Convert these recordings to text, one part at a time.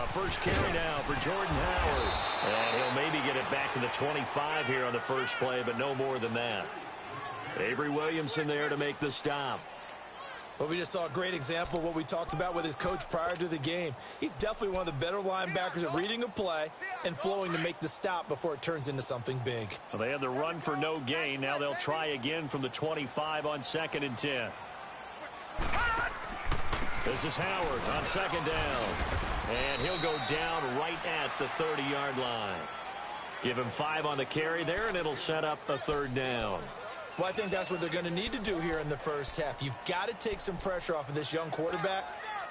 first carry now for Jordan Howard. And he'll maybe get it back to the 25 here on the first play, but no more than that. Avery Williamson there to make the stop. Well, we just saw a great example of what we talked about with his coach prior to the game. He's definitely one of the better linebackers at reading a play and flowing to make the stop before it turns into something big. Well, they had the run for no gain. Now they'll try again from the 25 on 2nd and 10. This is Howard on 2nd down. And he'll go down right at the 30-yard line. Give him 5 on the carry there, and it'll set up a 3rd down. Well, I think that's what they're going to need to do here in the first half. You've got to take some pressure off of this young quarterback,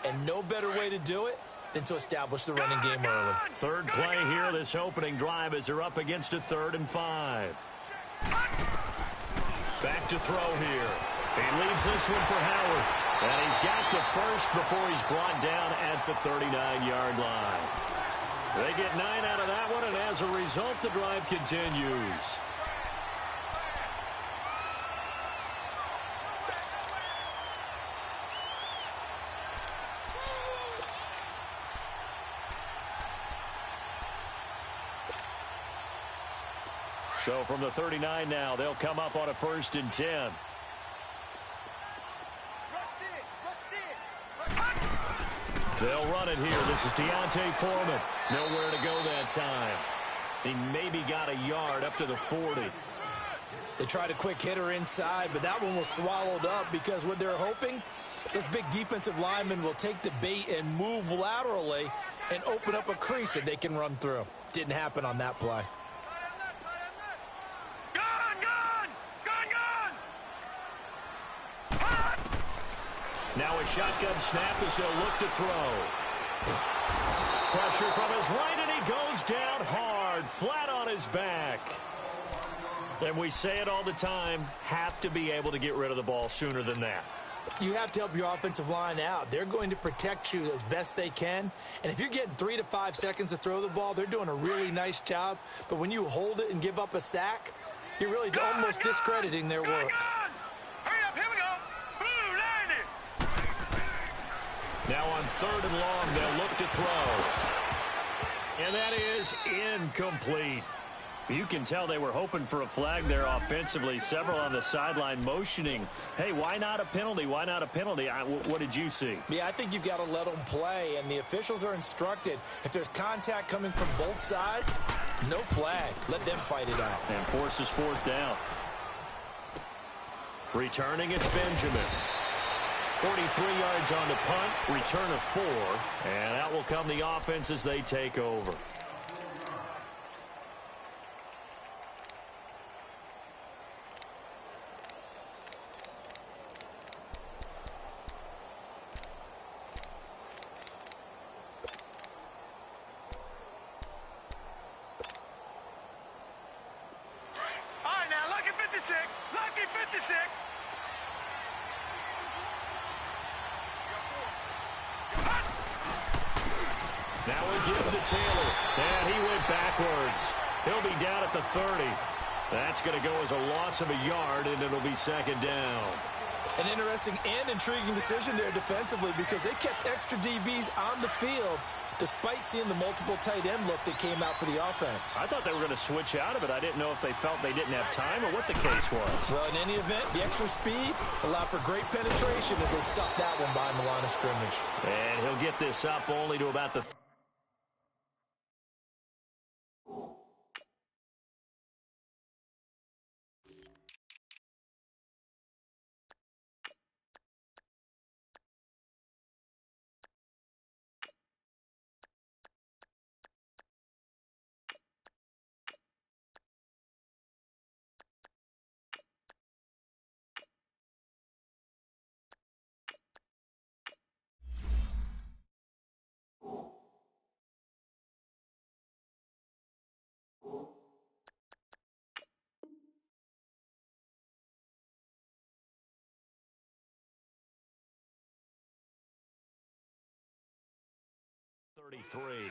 and no better way to do it than to establish the running game early. 3rd play here, this opening drive, as they're up against a 3rd and 5. Back to throw here. He leaves this one for Howard. And he's got the first before he's brought down at the 39-yard line. They get 9 out of that one, and as a result, the drive continues. So from the 39 now, they'll come up on a 1st and 10. They'll run it here. This is Deontay Foreman. Nowhere to go that time. He maybe got a yard up to the 40. They tried a quick hitter inside, but that one was swallowed up because what they're hoping, this big defensive lineman will take the bait and move laterally and open up a crease that they can run through. Didn't happen on that play. Now a shotgun snap as they'll look to throw. Pressure from his right, and he goes down hard, flat on his back. And we say it all the time, have to be able to get rid of the ball sooner than that. You have to help your offensive line out. They're going to protect you as best they can. And if you're getting 3 to 5 seconds to throw the ball, they're doing a really nice job. But when you hold it and give up a sack, you're really almost discrediting their work. Now on 3rd and long, they'll look to throw. And that is incomplete. You can tell they were hoping for a flag there offensively. Several on the sideline motioning, hey, why not a penalty? Why not a penalty? What did you see? Yeah, I think you've got to let them play, and the officials are instructed. If there's contact coming from both sides, no flag. Let them fight it out. And forces 4th down. Returning, it's Benjamin. 43 yards on the punt, return of 4, and out will come the offense as they take over. All right, now, lucky 56, lucky 56. Now we'll give it to Taylor. And he went backwards. He'll be down at the 30. That's going to go as a loss of a yard, and it'll be 2nd down. An interesting and intriguing decision there defensively because they kept extra DBs on the field despite seeing the multiple tight end look that came out for the offense. I thought they were going to switch out of it. I didn't know if they felt they didn't have time or what the case was. Well, in any event, the extra speed allowed for great penetration as they stopped that one behind the line of scrimmage. And he'll get this up only to about the 33.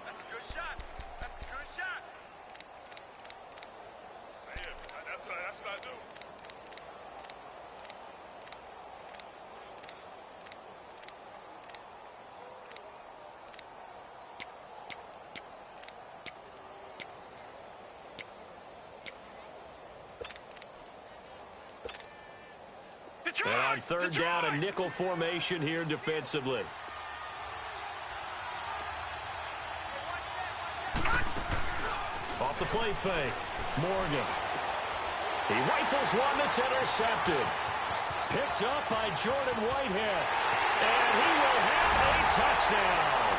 That's a good shot. That's a good shot. Man, that's what I do. And on third down, a nickel formation here defensively. Off the play fake, Morgan. He rifles one that's intercepted. Picked up by Jordan Whitehead. And he will have a touchdown.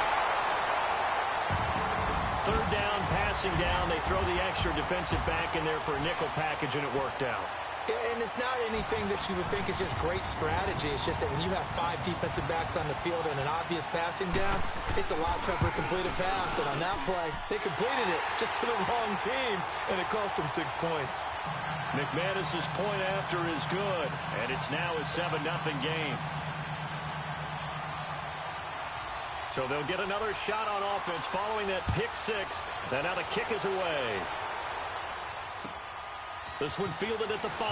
Third down, passing down. They throw the extra defensive back in there for a nickel package, and it worked out. And it's not anything that you would think is just great strategy. It's just that when you have 5 defensive backs on the field and an obvious passing down, it's a lot tougher to complete a pass. And on that play, they completed it just to the wrong team, and it cost them 6 points. McManus's point after is good, and it's now a 7-0 game. So they'll get another shot on offense following that pick 6. And now the kick is away. This one fielded at the 5.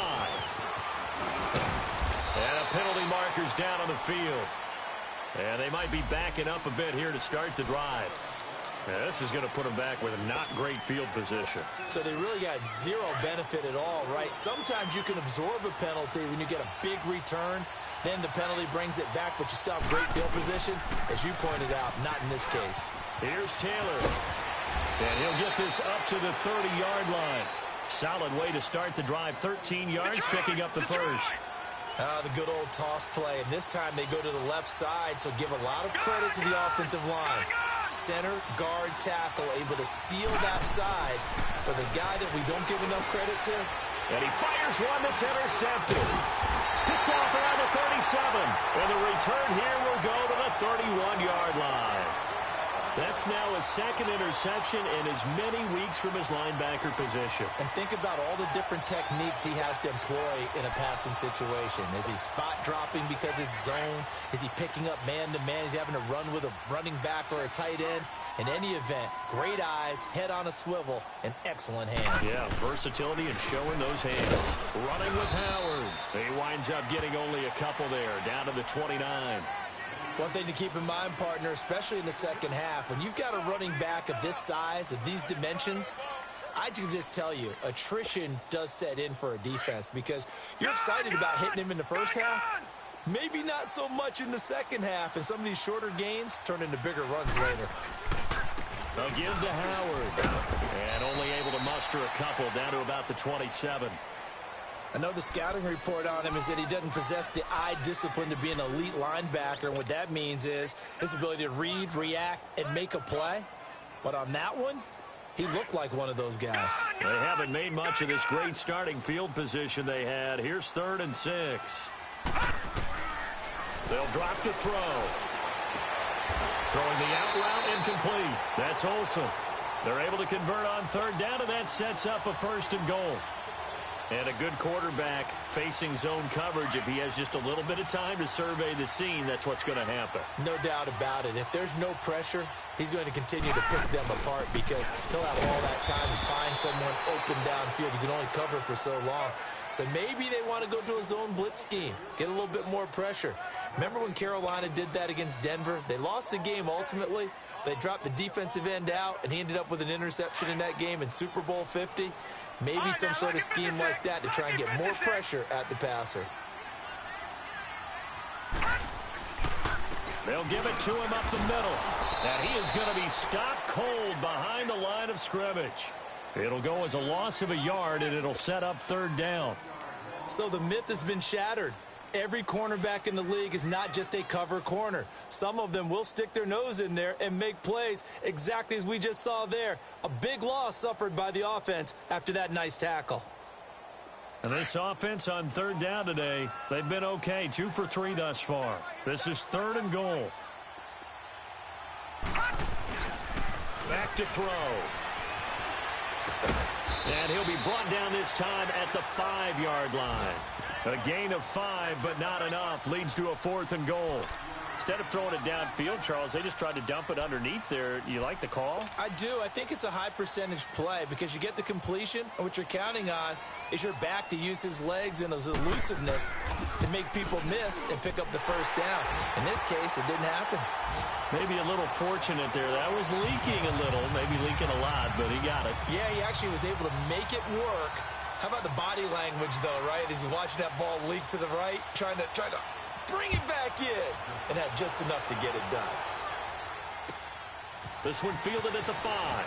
And a penalty marker's down on the field. And they might be backing up a bit here to start the drive. Yeah, this is going to put them back with a not great field position. So they really got zero benefit at all, right? Sometimes you can absorb a penalty when you get a big return. Then the penalty brings it back, but you still have great field position. As you pointed out, not in this case. Here's Taylor. And he'll get this up to the 30-yard line. Solid way to start the drive. 13 yards, picking up the first. The good old toss play. And this time they go to the left side, so give a lot of credit to the offensive line. Center, guard, tackle, able to seal that side for the guy that we don't give enough credit to. And he fires one that's intercepted. Picked off around the 37. And the return here will go to the 31-yard line. That's now a second interception in as many weeks from his linebacker position. And think about all the different techniques he has to employ in a passing situation. Is he spot dropping because it's zone? Is he picking up man-to-man? Is he having to run with a running back or a tight end? In any event, great eyes, head on a swivel, and excellent hands. Yeah, versatility and showing those hands. Running with Howard. He winds up getting only a couple there, down to the 29. One thing to keep in mind, partner, especially in the second half, when you've got a running back of this size, of these dimensions, I can just tell you, attrition does set in for a defense because you're excited about hitting him in the first half. Maybe not so much in the second half, and some of these shorter gains turn into bigger runs later. They'll give to Howard. And only able to muster a couple down to about the 27. I know the scouting report on him is that he doesn't possess the eye discipline to be an elite linebacker, and what that means is his ability to read, react, and make a play. But on that one, he looked like one of those guys. They haven't made much of this great starting field position they had. Here's 3rd and 6. They'll drop to throw. Throwing the out route incomplete. That's Olsen. They're able to convert on 3rd down, and that sets up a 1st and goal. And a good quarterback facing zone coverage. If he has just a little bit of time to survey the scene, that's what's going to happen. No doubt about it. If there's no pressure, he's going to continue to pick them apart because he'll have all that time to find someone open downfield. You can only cover for so long. So maybe they want to go to a zone blitz scheme, get a little bit more pressure. Remember when Carolina did that against Denver? They lost the game ultimately. They dropped the defensive end out, and he ended up with an interception in that game in Super Bowl 50. Maybe some sort of scheme like that to try and get more pressure at the passer. They'll give it to him up the middle. And he is going to be stopped cold behind the line of scrimmage. It'll go as a loss of a yard, and it'll set up 3rd down. So the myth has been shattered. Every cornerback in the league is not just a cover corner. Some of them will stick their nose in there and make plays exactly as we just saw there. A big loss suffered by the offense after that nice tackle. And this offense on 3rd down today, they've been okay. 2 for 3 thus far. This is 3rd and goal. Back to throw. And he'll be brought down this time at the 5-yard line. A gain of 5, but not enough. Leads to a 4th and goal. Instead of throwing it downfield, Charles, they just tried to dump it underneath there. You like the call? I do. I think it's a high percentage play because you get the completion, and what you're counting on is your back to use his legs and his elusiveness to make people miss and pick up the 1st down. In this case, it didn't happen. Maybe a little fortunate there. That was leaking a little, maybe leaking a lot, but he got it. Yeah, he actually was able to make it work How about the body language, though, right? As he's watching that ball leak to the right, trying to bring it back in, and had just enough to get it done. This one fielded at the 5.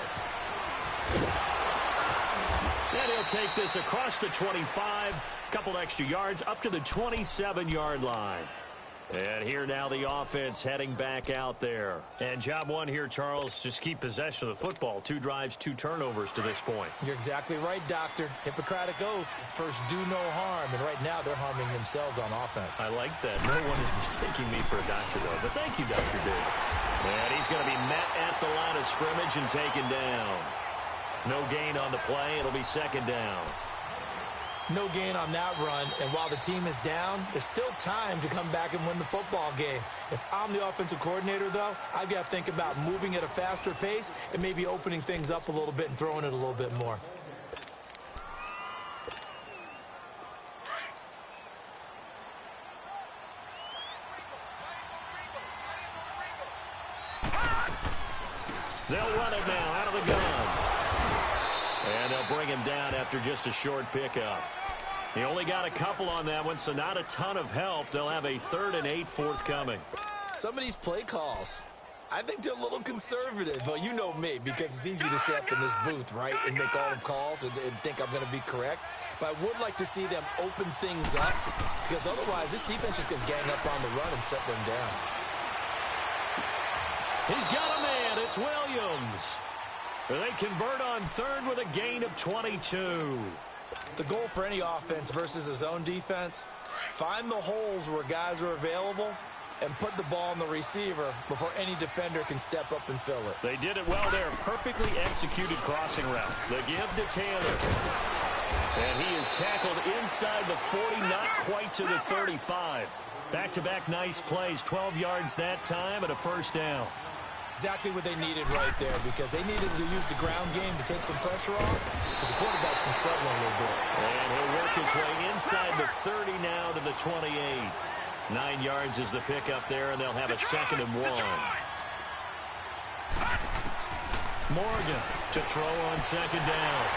And he'll take this across the 25, couple extra yards up to the 27-yard line. And here now the offense heading back out there. And job one here, Charles, just keep possession of the football. 2 drives, 2 turnovers to this point. You're exactly right, Doctor. Hippocratic oath. First, do no harm. And right now, they're harming themselves on offense. I like that. No one is mistaking me for a doctor, though. But thank you, Dr. Davis. And he's going to be met at the line of scrimmage and taken down. No gain on the play. It'll be second down. No gain on that run, and while the team is down, there's still time to come back and win the football game. If I'm the offensive coordinator, though, I've got to think about moving at a faster pace and maybe opening things up a little bit and throwing it a little bit more. They'll run it now out of the gun. And they'll bring him down after just a short pickup. He only got a couple on that one, so not a ton of help. They'll have a 3rd and 8 forthcoming. Some of these play calls, I think they're a little conservative. But you know me, because it's easy to sit up in this booth, right, and make all the calls and think I'm going to be correct. But I would like to see them open things up, because otherwise this defense is going to gang up on the run and shut them down. He's got a man. It's Williams. They convert on 3rd with a gain of 22. The goal for any offense versus a zone defense, find the holes where guys are available and put the ball on the receiver before any defender can step up and fill it. They did it well there. Perfectly executed crossing route. The give to Taylor. And he is tackled inside the 40, not quite to the 35. Back-to-back nice plays, 12 yards that time and a first down. Exactly what they needed right there, because they needed to use the ground game to take some pressure off, because the quarterback's been struggling a little bit. And he'll work his way inside the 30 now to the 28. 9 yards is the pickup there, and they'll have a 2nd and 1. Morgan to throw on 2nd down.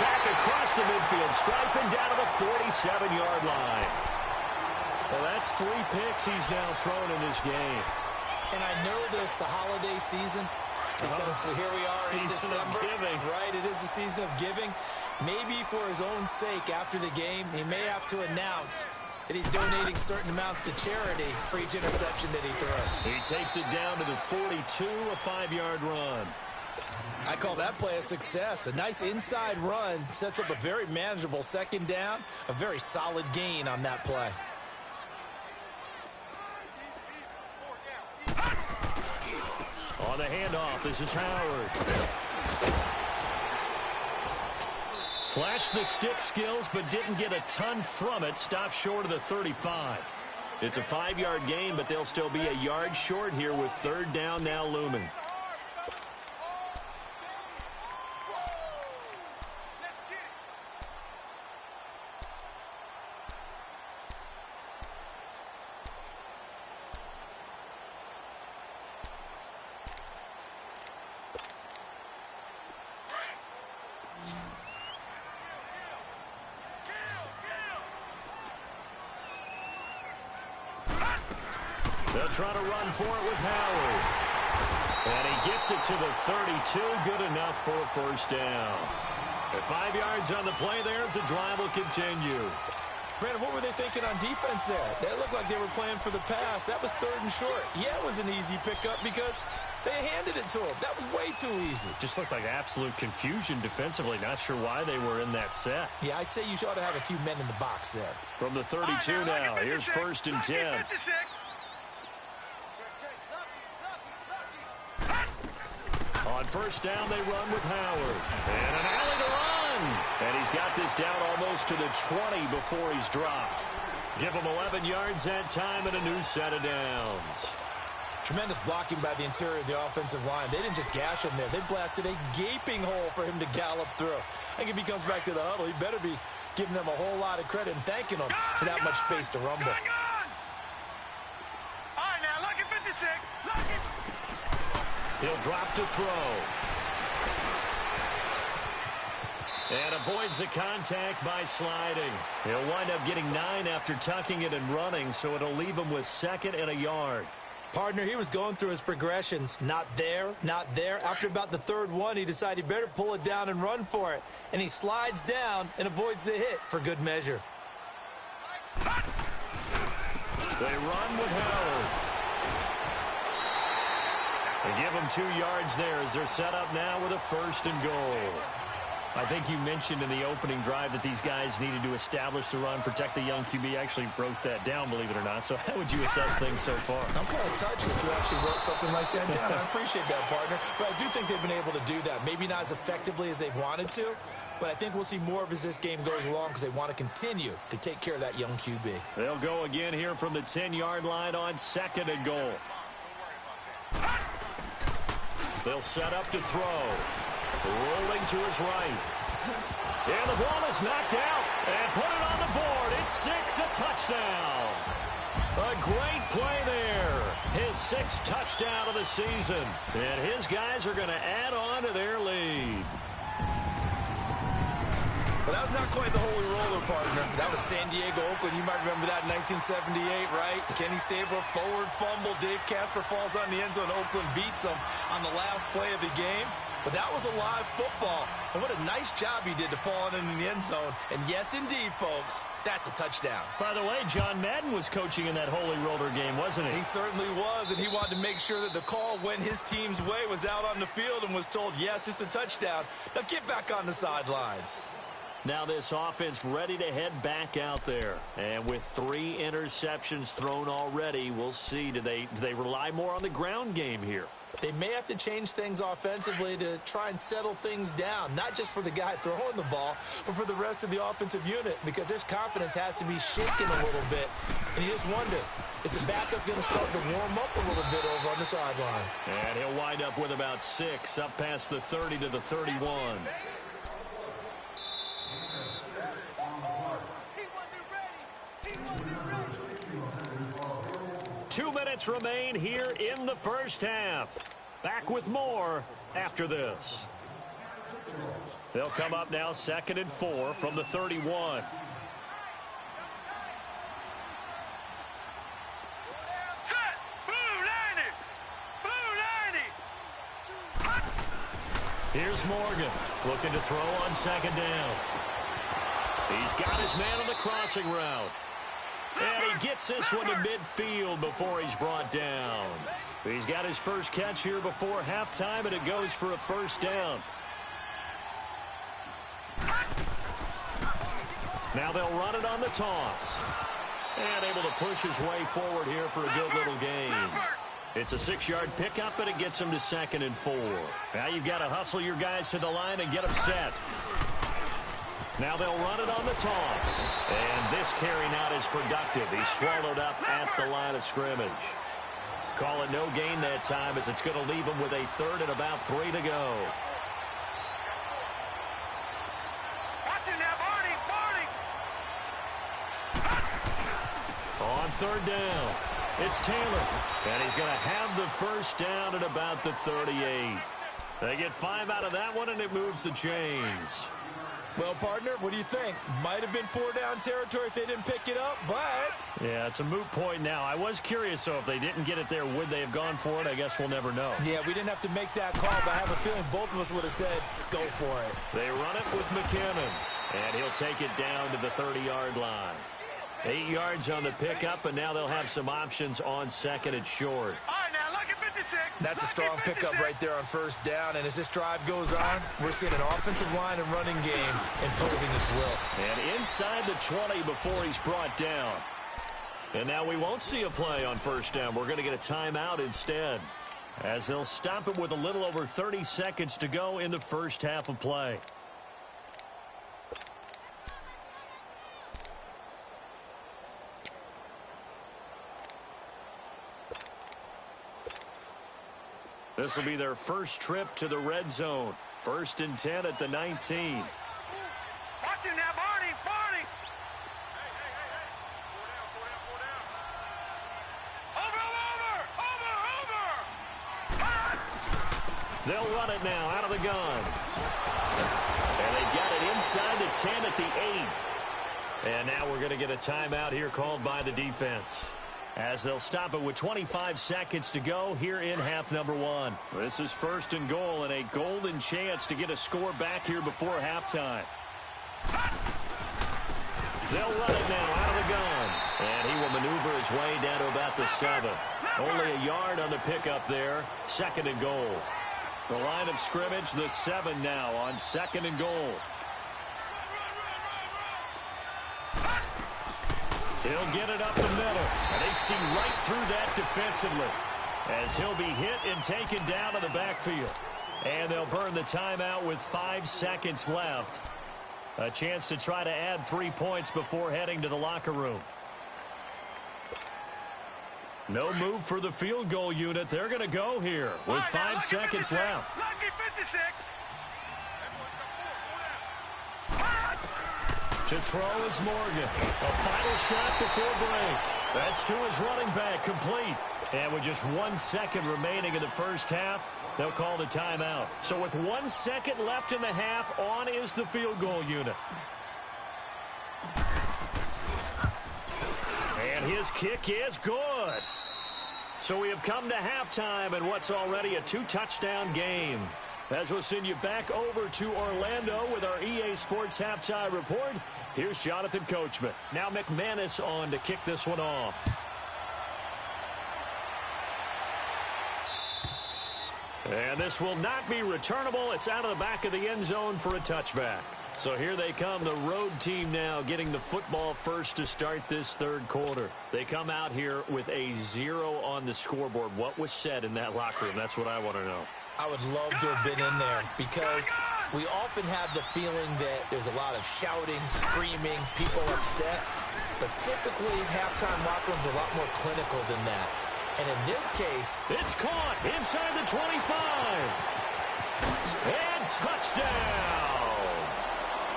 Back across the midfield stripe and down to the 47-yard line. Well, that's 3 picks he's now thrown in this game. And I know this, the holiday season, because here we are in December. Of giving. Right, it is the season of giving. Maybe for his own sake after the game, he may have to announce that he's donating certain amounts to charity for each interception that he throws. He takes it down to the 42, a 5-yard run. I call that play a success. A nice inside run sets up a very manageable 2nd down, a very solid gain on that play. On the handoff, this is Howard. Flashed the stick skills, but didn't get a ton from it. Stopped short of the 35. It's a 5-yard gain, but they'll still be a yard short here with 3rd down now looming. They'll try to run for it with Howard. And he gets it to the 32. Good enough for a first down. At 5 yards on the play there, the drive will continue. Brandon, what were they thinking on defense there? They looked like they were playing for the pass. That was 3rd and short. Yeah, it was an easy pickup because they handed it to him. That was way too easy. Just looked like absolute confusion defensively. Not sure why they were in that set. Yeah, I'd say you ought to have a few men in the box there. From the 32 now, here's 1st and 10. On 1st down, they run with Howard. And an alley to run. And he's got this down almost to the 20 before he's dropped. Give him 11 yards that time and a new set of downs. Tremendous blocking by the interior of the offensive line. They didn't just gash him there. They blasted a gaping hole for him to gallop through. I think if he comes back to the huddle, he better be giving them a whole lot of credit and thanking them for that much space to rumble. All right, now, look at 56. Look at... He'll drop to throw. And avoids the contact by sliding. He'll wind up getting 9 after tucking it and running, so it'll leave him with 2nd and a yard. Partner, he was going through his progressions. Not there, not there. After about the 3rd one, he decided he better pull it down and run for it. And he slides down and avoids the hit for good measure. They run with Howard. They give him 2 yards there as they're set up now with a 1st and goal. I think you mentioned in the opening drive that these guys needed to establish the run, protect the young QB. Actually wrote that down, believe it or not. So how would you assess things so far? I'm kind of touched that you actually wrote something like that down. I appreciate that, partner. But I do think they've been able to do that. Maybe not as effectively as they've wanted to, but I think we'll see more of as this game goes along because they want to continue to take care of that young QB. They'll go again here from the 10-yard line on 2nd and goal. They'll set up to throw. Rolling to his right. And the ball is knocked out. And put it on the board. It's 6, a touchdown. A great play there. His 6th touchdown of the season. And his guys are going to add on to their lead. Well, that was not quite the holy roller, partner. That was San Diego, Oakland. You might remember that in 1978, right? Kenny Stabler, forward fumble. Dave Casper falls on the end zone. Oakland beats him on the last play of the game. But that was a live football. And what a nice job he did to fall in the end zone. And yes, indeed, folks, that's a touchdown. By the way, John Madden was coaching in that holy roller game, wasn't he? He certainly was, and he wanted to make sure that the call went his team's way, was out on the field, and was told, yes, it's a touchdown. Now get back on the sidelines. Now this offense ready to head back out there. And with 3 interceptions thrown already, we'll see. Do they rely more on the ground game here? They may have to change things offensively to try and settle things down, not just for the guy throwing the ball, but for the rest of the offensive unit, because their confidence has to be shaken a little bit. And you just wonder, is the backup going to start to warm up a little bit over on the sideline? And he'll wind up with about 6, up past the 30 to the 31. 2 minutes remain here in the first half. Back with more after this. They'll come up now 2nd and 4 from the 31. Set! Blue 90! Blue 90! Here's Morgan looking to throw on 2nd down. He's got his man on the crossing route. And he gets this one to midfield before he's brought down. He's got his first catch here before halftime, and it goes for a 1st down. Now they'll run it on the toss. And able to push his way forward here for a good little gain. It's a 6-yard pickup, and it gets him to 2nd and 4. Now you've got to hustle your guys to the line and get them set. Now they'll run it on the toss. And this carry not as productive. He's swallowed up at the line of scrimmage. Call it no gain that time as it's going to leave him with a 3rd and about 3 to go. Watching now, Barney! On 3rd down, it's Taylor. And he's going to have the 1st down at about the 38. They get 5 out of that one, and it moves the chains. Well, partner, what do you think? Might have been 4-down territory if they didn't pick it up, but... Yeah, it's a moot point now. I was curious, so if they didn't get it there, would they have gone for it? I guess we'll never know. Yeah, we didn't have to make that call, but I have a feeling both of us would have said, go for it. They run it with McKinnon, and he'll take it down to the 30-yard line. 8 yards on the pickup, and now they'll have some options on 2nd and short. All right, now, look at 56. That's a strong pickup right there on 1st down, and as this drive goes on, we're seeing an offensive line and running game imposing its will. And inside the 20 before he's brought down. And now we won't see a play on 1st down. We're going to get a timeout instead, as they'll stop it with a little over 30 seconds to go in the first half of play. This will be their first trip to the red zone. 1st and 10 at the 19. Watch him now, Barney! Barney! Over! They'll run it now out of the gun. And they've got it inside the 10 at the 8. And now we're going to get a timeout here called by the defense, as they'll stop it with 25 seconds to go here in half number 1. This is first and goal and a golden chance to get a score back here before halftime. They'll run it now out of the gun. And he will maneuver his way down to about the 7. Only a yard on the pickup there. Second and goal. The line of scrimmage, the 7 now on second and goal. He'll get it up the middle. And they see right through that defensively, as he'll be hit and taken down to the backfield. And they'll burn the timeout with 5 seconds left. A chance to try to add 3 points before heading to the locker room. No move for the field goal unit. They're going to go here with 5 seconds left. Lucky 56. To throw is Morgan. A final shot before break. That's to his running back, complete. And with just 1 second remaining in the first half, they'll call the timeout. So with 1 second left in the half, on is the field goal unit. And his kick is good. So we have come to halftime in what's already a 2-touchdown game. As we'll send you back over to Orlando with our EA Sports Halftime Report, here's Jonathan Coachman. Now McManus on to kick this one off. And this will not be returnable. It's out of the back of the end zone for a touchback. So here they come, the road team now getting the football first to start this third quarter. They come out here with a 0 on the scoreboard. What was said in that locker room? That's what I want to know. I would love to have been in there, because we often have the feeling that there's a lot of shouting, screaming, people upset. But typically, halftime locker rooms are a lot more clinical than that. And in this case, it's caught inside the 25. And touchdown.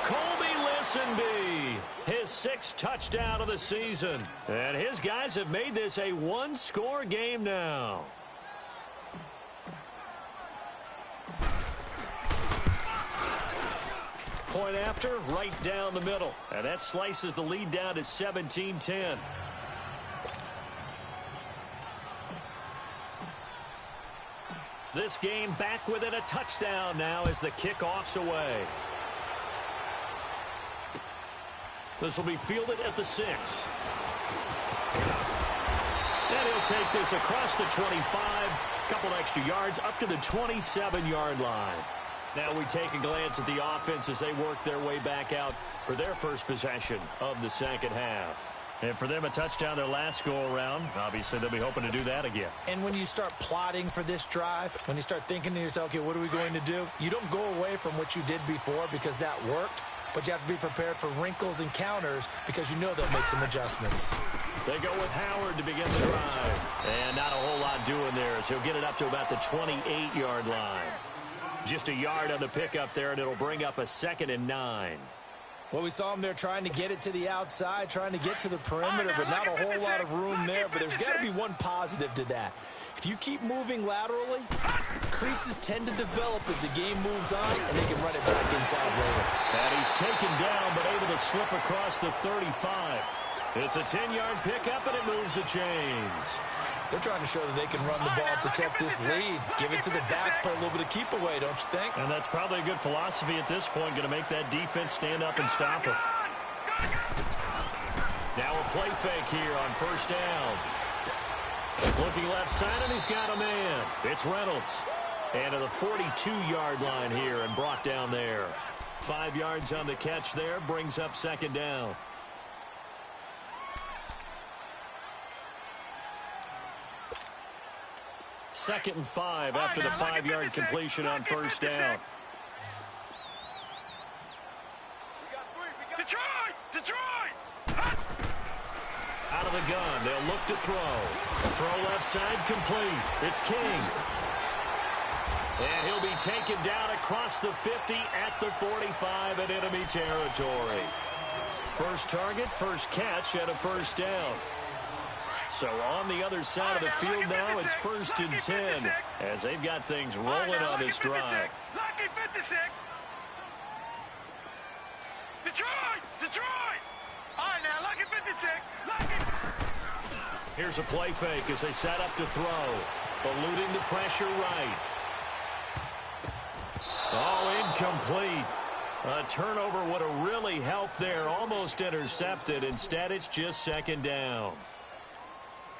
Colby Listenby, his 6th touchdown of the season. And his guys have made this a 1-score game now. Point after, right down the middle. And that slices the lead down to 17-10. This game back within a touchdown now as the kickoff's away. This will be fielded at the 6. And he'll take this across the 25. Couple extra yards up to the 27-yard line. Now we take a glance at the offense as they work their way back out for their first possession of the second half. And for them, a touchdown their last go-around. Obviously, they'll be hoping to do that again. And when you start plotting for this drive, when you start thinking to yourself, okay, what are we going to do? You don't go away from what you did before because that worked, but you have to be prepared for wrinkles and counters because you know they'll make some adjustments. They go with Howard to begin the drive. And not a whole lot doing there as he'll get it up to about the 28-yard line. Just a yard on the pickup there, and it'll bring up a 2nd and 9. Well, we saw him there trying to get it to the outside, trying to get to the perimeter, but not a whole lot of room there. But there's got to be one positive to that. If you keep moving laterally, creases tend to develop as the game moves on, and they can run it back inside later. And he's taken down, but able to slip across the 35. It's a 10-yard pickup, and it moves the chains. They're trying to show that they can run the ball and protect this lead. Give it to the backs, play a little bit of keep away, don't you think? And that's probably a good philosophy at this point, going to make that defense stand up and stop it. Now a play fake here on first down. Looking left side, and he's got a man. It's Reynolds. And to the 42-yard line here and brought down there. 5 yards on the catch there, brings up 2nd down. Second and 5 after the 5-yard completion on first down. Detroit! Out of the gun, they'll look to throw. Throw left side complete. It's King. And he'll be taken down across the 50 at the 45 in enemy territory. First target, first catch, and a first down. So on the other side of the field now, it's 1st and 10 as they've got things rolling on this drive. Lucky 56. Detroit! Detroit! All right, now, lucky 56. Lucky. Here's a play fake as they set up to throw. Eluding the pressure right. Oh, incomplete. A turnover would have really helped there. Almost intercepted. Instead, it's just 2nd down.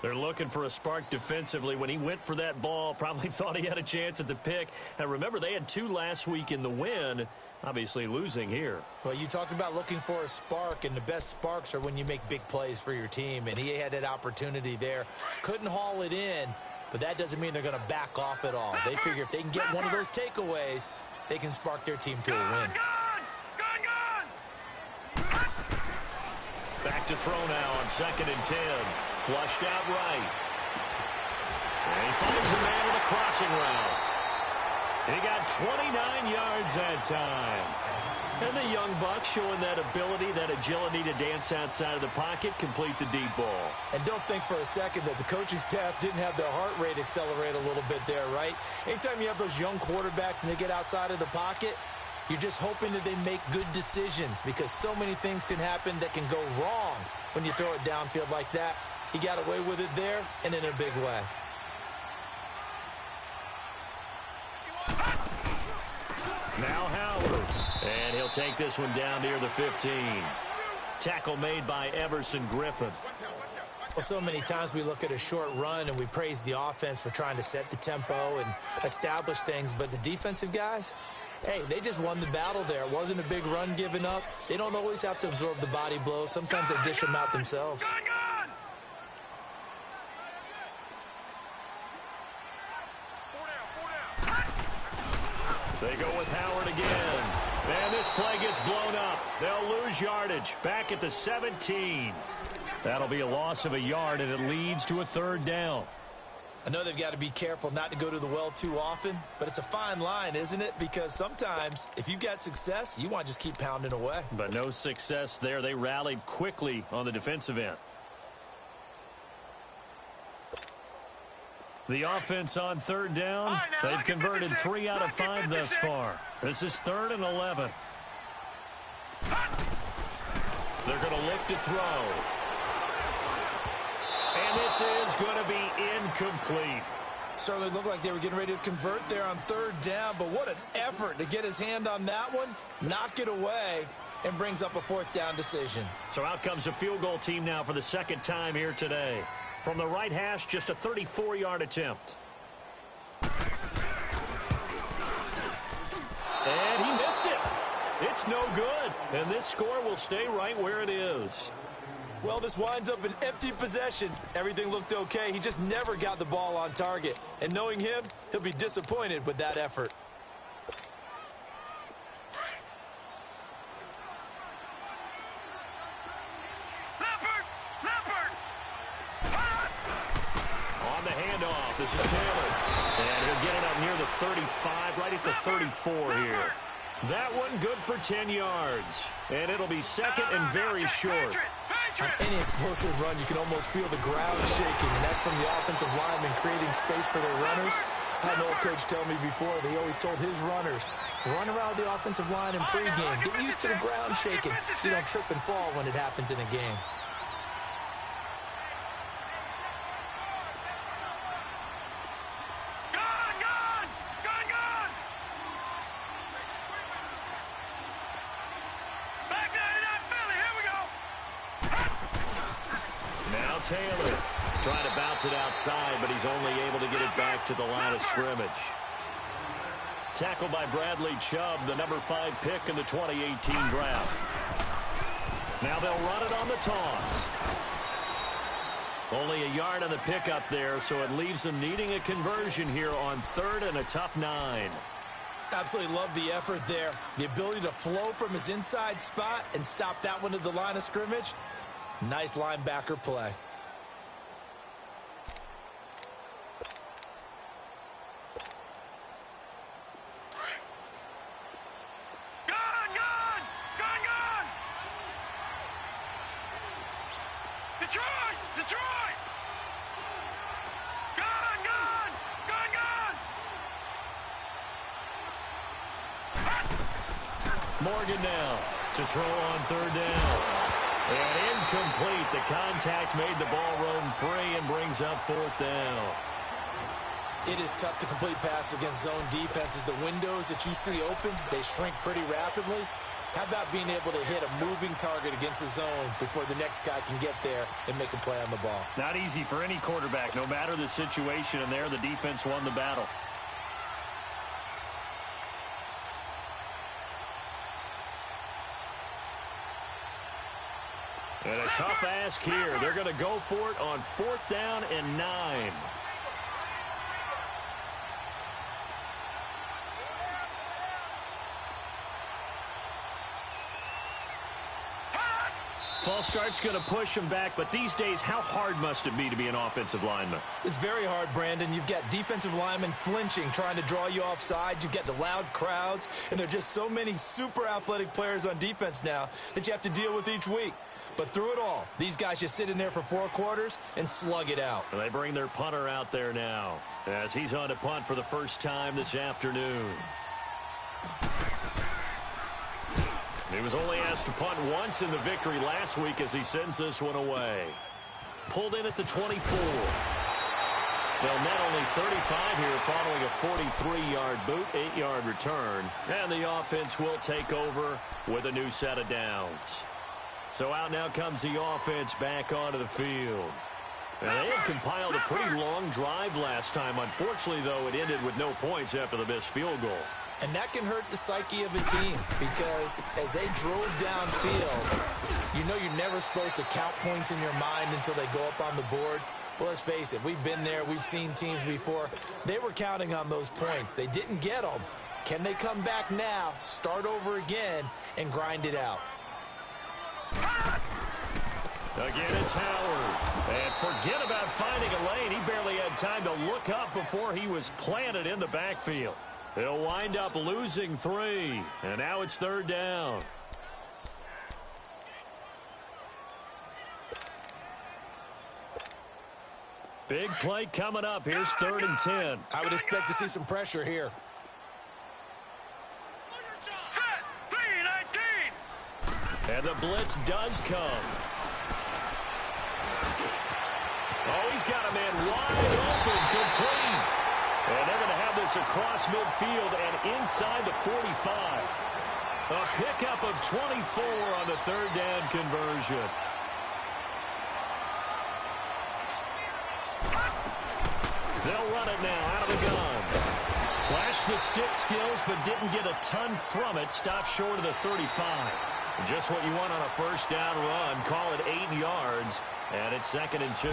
They're looking for a spark defensively. When he went for that ball, probably thought he had a chance at the pick. And remember, they had 2 last week in the win. Obviously losing here. Well, you talked about looking for a spark, and the best sparks are when you make big plays for your team, and he had that opportunity there. Couldn't haul it in, but that doesn't mean they're going to back off at all. They figure if they can get one of those takeaways, they can spark their team to a win. Back to throw now on 2nd and 10. Flushed out right. And he finds a man with a crossing route. He got 29 yards that time. And the young buck showing that ability, that agility to dance outside of the pocket, complete the deep ball. And don't think for a second that the coaching staff didn't have their heart rate accelerate a little bit there, right? Anytime you have those young quarterbacks and they get outside of the pocket, you're just hoping that they make good decisions because so many things can happen that can go wrong when you throw it downfield like that. He got away with it there and in a big way. Now Howard, and he'll take this one down near the 15. Tackle made by Everson Griffin. Well, so many times we look at a short run and we praise the offense for trying to set the tempo and establish things, but the defensive guys, hey, they just won the battle there. It wasn't a big run given up. They don't always have to absorb the body blows. Sometimes they dish them out themselves. They go with Howard again. And this play gets blown up. They'll lose yardage. Back at the 17. That'll be a loss of a yard, and it leads to a 3rd down. I know they've got to be careful not to go to the well too often, but it's a fine line, isn't it? Because sometimes if you've got success, you want to just keep pounding away. But no success there. They rallied quickly on the defensive end. The offense on 3rd down, they've converted 3 out of 5 thus far. This is 3rd and 11. They're going to look to throw. And this is going to be incomplete. Certainly looked like they were getting ready to convert there on 3rd down, but what an effort to get his hand on that one, knock it away, and brings up a 4th down decision. So out comes a field goal team now for the 2nd time here today. From the right hash, just a 34-yard attempt. And he missed it. It's no good. And this score will stay right where it is. Well, this winds up an empty possession. Everything looked okay. He just never got the ball on target. And knowing him, he'll be disappointed with that effort. On the handoff, this is Taylor. And he'll get it up near the 35, right at the 34 here. That one good for 10 yards. And it'll be 2nd and very short. On any explosive run, you can almost feel the ground shaking, and that's from the offensive linemen creating space for their runners. I had an old coach tell me before, they always told his runners, run around the offensive line in pregame. Get used to the ground shaking so you don't trip and fall when it happens in a game. Taylor trying to bounce it outside, but he's only able to get it back to the line of scrimmage. Tackled by Bradley Chubb, the number 5 pick in the 2018 draft. Now they'll run it on the toss. Only a yard on the pickup there, so it leaves them needing a conversion here on 3rd and a tough 9. Absolutely love the effort there. The ability to flow from his inside spot and stop that one at the line of scrimmage. Nice linebacker play. Detroit! Morgan now to throw on third down. And incomplete. The contact made the ball roam free and brings up fourth down. It is tough to complete passes against zone defenses. The windows that you see open, they shrink pretty rapidly. How about being able to hit a moving target against a zone before the next guy can get there and make a play on the ball? Not easy for any quarterback, no matter the situation, and there the defense won the battle. And a tough ask here. They're going to go for it on fourth down and 9. False start's going to push him back, but these days, how hard must it be to be an offensive lineman? It's very hard, Brandon. You've got defensive linemen flinching, trying to draw you offside. You've got the loud crowds, and there are just so many super athletic players on defense now that you have to deal with each week. But through it all, these guys just sit in there for 4 quarters and slug it out. They bring their punter out there now as he's on to punt for the first time this afternoon. He was only asked to punt once in the victory last week as he sends this one away. Pulled in at the 24. They'll net only 35 here following a 43-yard boot, 8-yard return. And the offense will take over with a new set of downs. So out now comes the offense back onto the field. And they had compiled a pretty long drive last time. Unfortunately, though, it ended with no points after the missed field goal. And that can hurt the psyche of a team because as they drove downfield, you know you're never supposed to count points in your mind until they go up on the board. Well, let's face it, we've been there. We've seen teams before. They were counting on those points. They didn't get them. Can they come back now, start over again, and grind it out? Again, it's Howard. And forget about finding a lane. He barely had time to look up before he was planted in the backfield. He'll wind up losing 3. And now it's third down. Big play coming up. Here's 3rd and 10. I would expect to see some pressure here. Set. 3-19. And the blitz does come. Oh, he's got a man wide open, complete. And they're going to have this across midfield and inside the 45. A pickup of 24 on the third down conversion. They'll run it now out of the gun. Flashed the stick skills, but didn't get a ton from it. Stopped short of the 35. Just what you want on a first down run. Call it 8 yards, and it's 2nd and 2.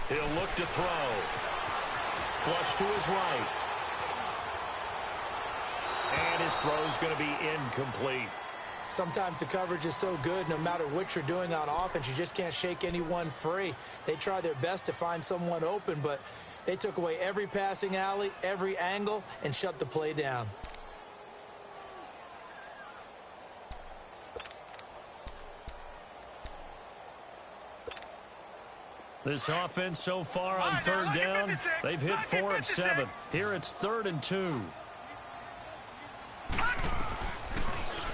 He'll look to throw. Flush to his right. And his throw's going to be incomplete. Sometimes the coverage is so good, no matter what you're doing on offense, you just can't shake anyone free. They try their best to find someone open, but they took away every passing alley, every angle, and shut the play down. This offense so far on third down, they've hit 4 of 7. Here it's 3rd and 2.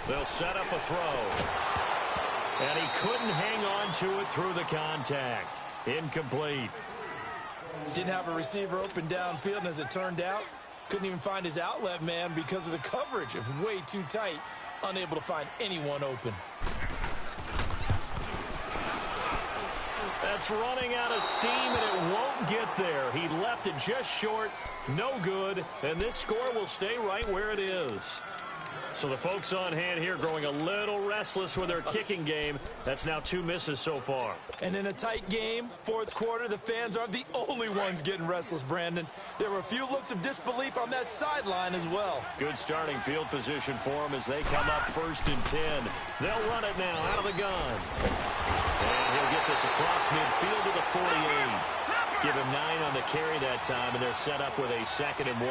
They'll set up a throw. And he couldn't hang on to it through the contact. Incomplete. Didn't have a receiver open downfield, and as it turned out, couldn't even find his outlet man because of the coverage. It was way too tight, unable to find anyone open. That's running out of steam, and it won't get there. He left it just short, no good, and this score will stay right where it is. So the folks on hand here growing a little restless with their kicking game. That's now 2 misses so far. And in a tight game, fourth quarter, the fans aren't the only ones getting restless, Brandon. There were a few looks of disbelief on that sideline as well. Good starting field position for them as they come up 1st and 10. They'll run it now out of the gun. And he'll get this across midfield to the 48. Give him 9 on the carry that time, and they're set up with a 2nd and 1.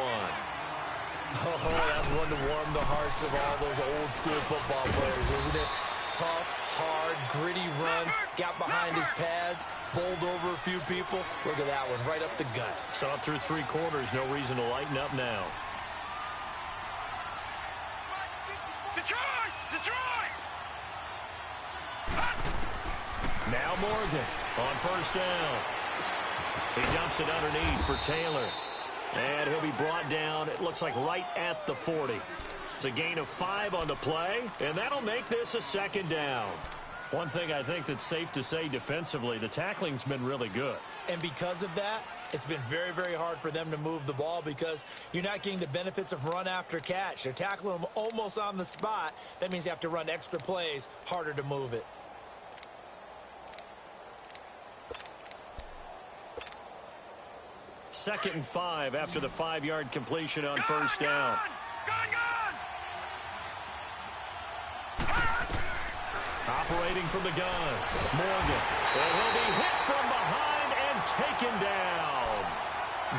Oh, that's one to warm the hearts of all those old school football players, isn't it? Tough, hard, gritty run, got behind his pads, bowled over a few people. Look at that one, right up the gut. Saw it through 3 quarters, no reason to lighten up now. Detroit! Detroit! Now Morgan on 1st down. He dumps it underneath for Taylor. And he'll be brought down, it looks like right at the 40. It's a gain of 5 on the play, and that'll make this a 2nd down. One thing I think that's safe to say defensively, the tackling's been really good. And because of that, it's been very, very hard for them to move the ball because you're not getting the benefits of run after catch. They're tackling them almost on the spot. That means you have to run extra plays, harder to move it. Second and 5 after the 5-yard completion on 1st down. Operating from the gun, Morgan. And he'll be hit from behind and taken down.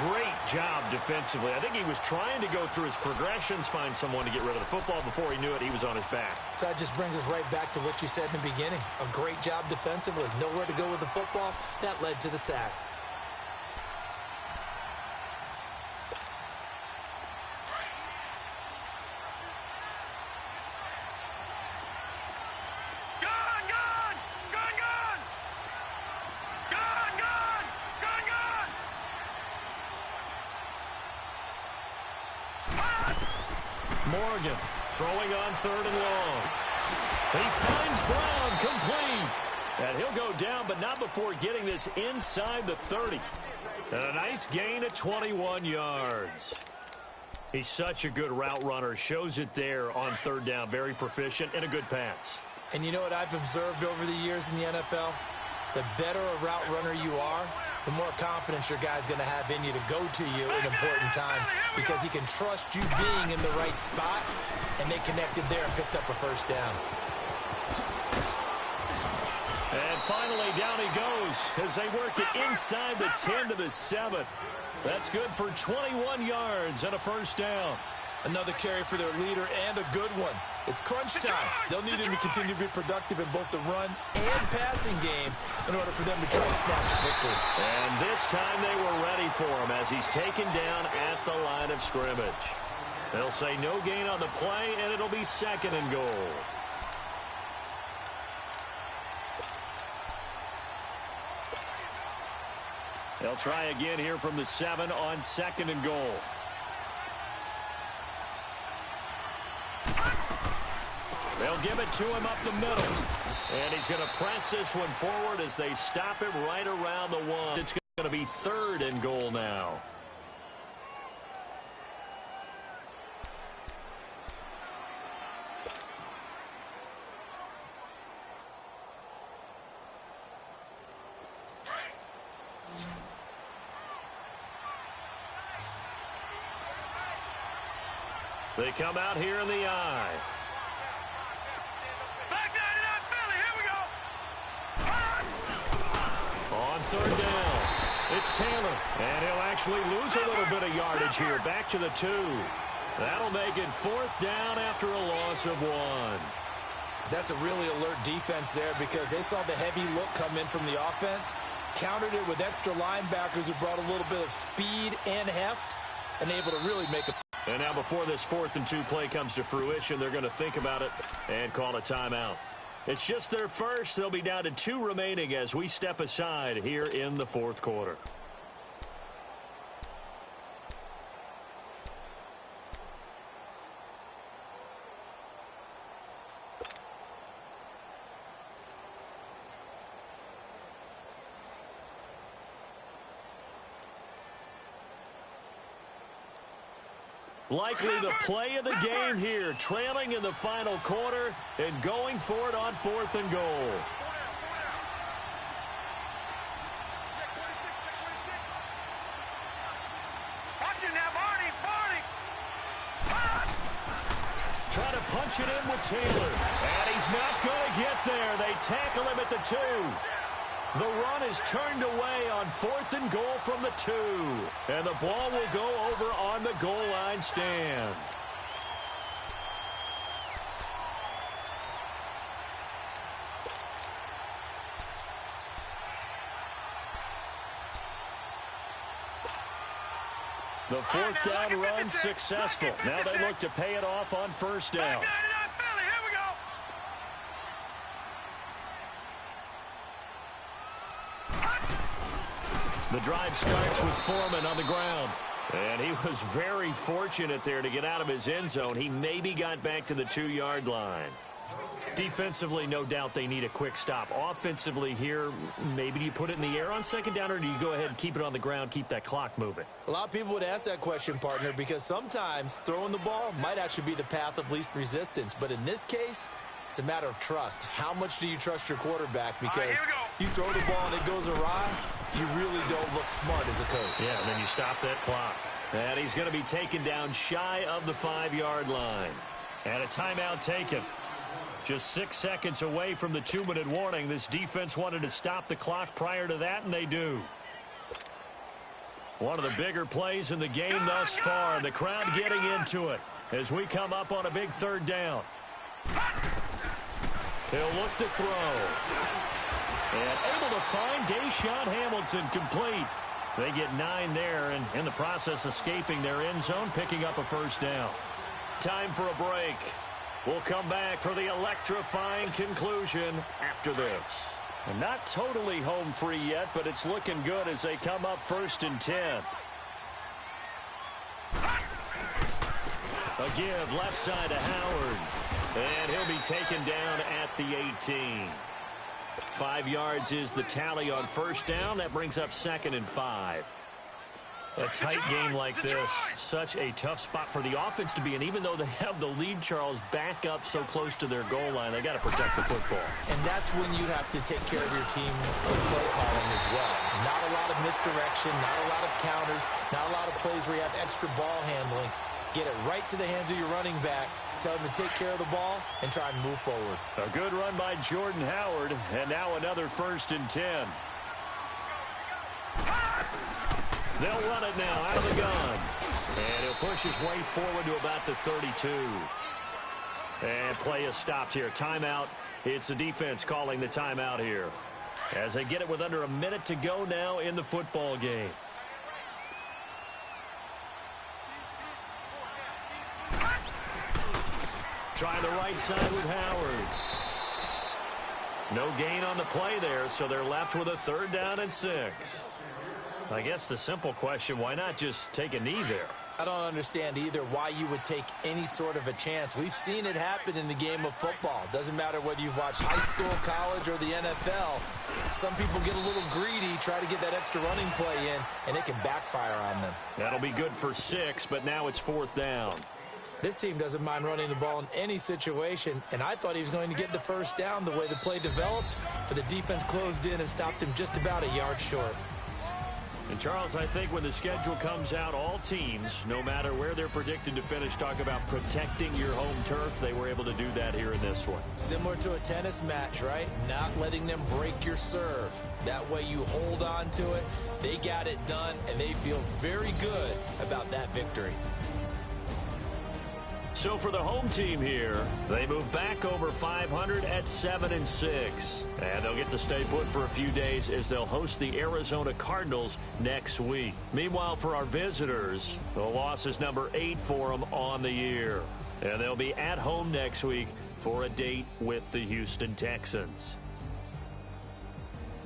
Great job defensively. I think he was trying to go through his progressions, find someone to get rid of the football. Before he knew it, he was on his back. So that just brings us right back to what you said in the beginning. A great job defensively. Nowhere to go with the football. That led to the sack. Morgan throwing on 3rd and long. He finds Brown complete. And he'll go down, but not before getting this inside the 30. And a nice gain of 21 yards. He's such a good route runner. Shows it there on 3rd down. Very proficient and a good pass. And you know what I've observed over the years in the NFL? The better a route runner you are, the more confidence your guy's going to have in you to go to you in important times because he can trust you being in the right spot, and they connected there and picked up a 1st down. And finally, down he goes as they work it inside the 10 to the 7. That's good for 21 yards and a 1st down. Another carry for their leader and a good one. It's crunch time. They'll need him to continue to be productive in both the run and passing game in order for them to try and snatch a victory. And this time they were ready for him as he's taken down at the line of scrimmage. They'll say no gain on the play, and it'll be 2nd and goal. They'll try again here from the 7 on 2nd and goal. They'll give it to him up the middle. And he's going to press this one forward as they stop him right around the 1. It's going to be 3rd and goal now. They come out here in the eye. On 3rd down, it's Taylor, and he'll actually lose a little bit of yardage here. Back to the 2. That'll make it 4th down after a loss of 1. That's a really alert defense there because they saw the heavy look come in from the offense, countered it with extra linebackers who brought a little bit of speed and heft, and able to really make a... And now before this 4th and 2 play comes to fruition, they're going to think about it and call a timeout. It's just their first. They'll be down to 2 remaining as we step aside here in the 4th quarter. Likely the play of the game here, trailing in the final quarter and going for it on 4th and goal. Try to punch it in with Taylor. And he's not going to get there. They tackle him at the 2. The run is turned away on 4th and goal from the 2. And the ball will go over on the goal line stand. The 4th down run successful. Now they look to pay it off on 1st down. The drive starts with Foreman on the ground. And he was very fortunate there to get out of his end zone. He maybe got back to the 2-yard line. Defensively, no doubt they need a quick stop. Offensively here, maybe do you put it in the air on 2nd down, or do you go ahead and keep it on the ground, keep that clock moving? A lot of people would ask that question, partner, because sometimes throwing the ball might actually be the path of least resistance. But in this case, it's a matter of trust. How much do you trust your quarterback? Because you throw the ball and it goes awry, you really don't look smart as a coach. Yeah, and then you stop that clock. And he's going to be taken down shy of the 5-yard line. And a timeout taken. Just 6 seconds away from the 2-minute warning. This defense wanted to stop the clock prior to that, and they do. One of the bigger plays in the game thus far, and the crowd getting into it as we come up on a big 3rd down. He'll look to throw. And able to find Deshaun Hamilton complete. They get 9 there, and in the process escaping their end zone, picking up a 1st down. Time for a break. We'll come back for the electrifying conclusion after this. And not totally home free yet, but it's looking good as they come up 1st and 10. A give left side to Howard. And he'll be taken down at the 18. 5 yards is the tally on 1st down. That brings up 2nd and 5. A tight game like this, such a tough spot for the offense to be in. Even though they have the lead, Charles, back up so close to their goal line, they got to protect the football. And that's when you have to take care of your team with play calling as well. Not a lot of misdirection, not a lot of counters, not a lot of plays where you have extra ball handling. Get it right to the hands of your running back. Tell him to take care of the ball and try and move forward. A good run by Jordan Howard, and now another 1st and 10. They'll run it now out of the gun. And he'll push his way forward to about the 32. And play is stopped here. Timeout. It's the defense calling the timeout here. As they get it with under a minute to go now in the football game. Trying the right side with Howard. No gain on the play there, so they're left with a 3rd down and 6. I guess the simple question, why not just take a knee there? I don't understand either why you would take any sort of a chance. We've seen it happen in the game of football. Doesn't matter whether you've watched high school, college, or the NFL. Some people get a little greedy, try to get that extra running play in, and it can backfire on them. That'll be good for 6, but now it's 4th down. This team doesn't mind running the ball in any situation, and I thought he was going to get the 1st down the way the play developed, but the defense closed in and stopped him just about a yard short. And, Charles, I think when the schedule comes out, all teams, no matter where they're predicted to finish, talk about protecting your home turf. They were able to do that here in this one. Similar to a tennis match, right? Not letting them break your serve. That way you hold on to it. They got it done, and they feel very good about that victory. So for the home team here, they move back over 500 at 7-6. And they'll get to stay put for a few days as they'll host the Arizona Cardinals next week. Meanwhile, for our visitors, the loss is number 8 for them on the year. And they'll be at home next week for a date with the Houston Texans.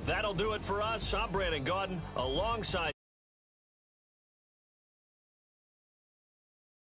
That'll do it for us. I'm Brandon Gaudin alongside